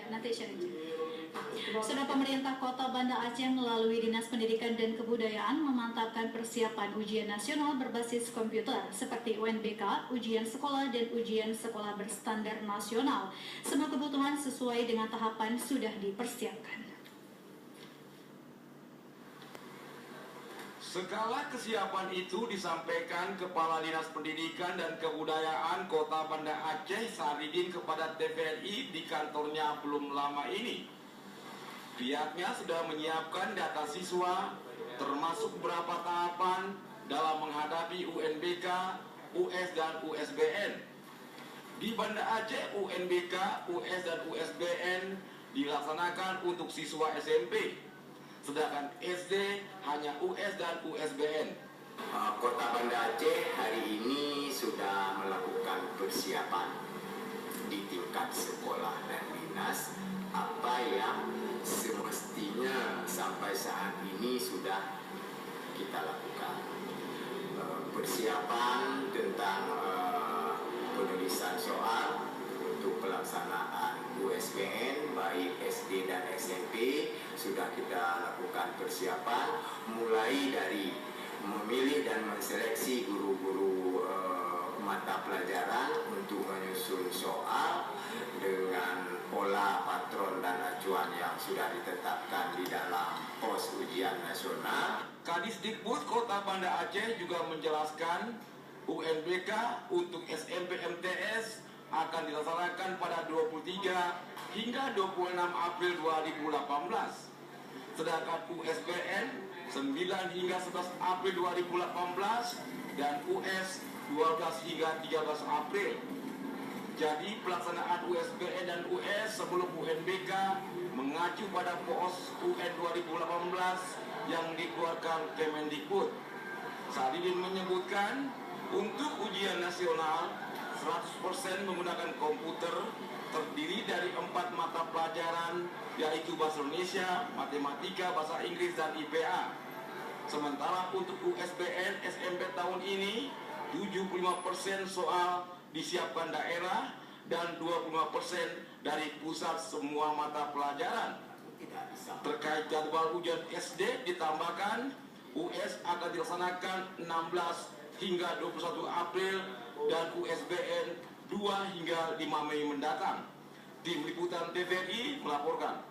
nanti sharing. Saudara, pemerintah Kota Banda Aceh melalui Dinas Pendidikan dan Kebudayaan memantapkan persiapan ujian nasional berbasis komputer seperti UNBK, ujian sekolah dan ujian sekolah berstandar nasional. Semua kebutuhan sesuai dengan tahapan sudah dipersiapkan. Segala kesiapan itu disampaikan Kepala Dinas Pendidikan dan Kebudayaan Kota Banda Aceh Saridin kepada TVRI di kantornya belum lama ini. Pihaknya sudah menyiapkan data siswa, termasuk beberapa tahapan dalam menghadapi UNBK, US, dan USBN. Di Banda Aceh, UNBK, US, dan USBN dilaksanakan untuk siswa SMP. Sedangkan SD hanya US dan USBN. Kota Banda Aceh hari ini sudah melakukan persiapan di tingkat sekolah dan dinas apa yang semestinya sampai saat ini sudah kita lakukan. Persiapan tentang penulisan soal untuk pelaksanaan USBN baik SD dan SMP sudah kita lakukan persiapan, mulai dari memilih dan menseleksi guru-guru mata pelajaran untuk menyusun soal dengan pola, patron, dan acuan yang sudah ditetapkan di dalam pos ujian nasional. Kadisdikbud Kota Banda Aceh juga menjelaskan UNBK untuk SMP MTS akan dilaksanakan pada 23 hingga 26 April 2018. Sedangkan USBN 9 hingga 11 April 2018 dan US 12 hingga 13 April. Jadi pelaksanaan USBN dan US sebelum UNBK mengacu pada POS UN 2018 yang dikeluarkan Kemendikbud. Saridin menyebutkan untuk ujian nasional 100% menggunakan komputer, terdiri dari 4 mata pelajaran, yaitu Bahasa Indonesia, Matematika, Bahasa Inggris, dan IPA. Sementara untuk USBN SMP tahun ini 75% soal disiapkan daerah dan 25% dari pusat semua mata pelajaran. Terkait jadwal ujian SD ditambahkan US akan dilaksanakan 16 hingga 21 April dan USBN 2 hingga 5 Mei mendatang. Tim Liputan TVRI melaporkan.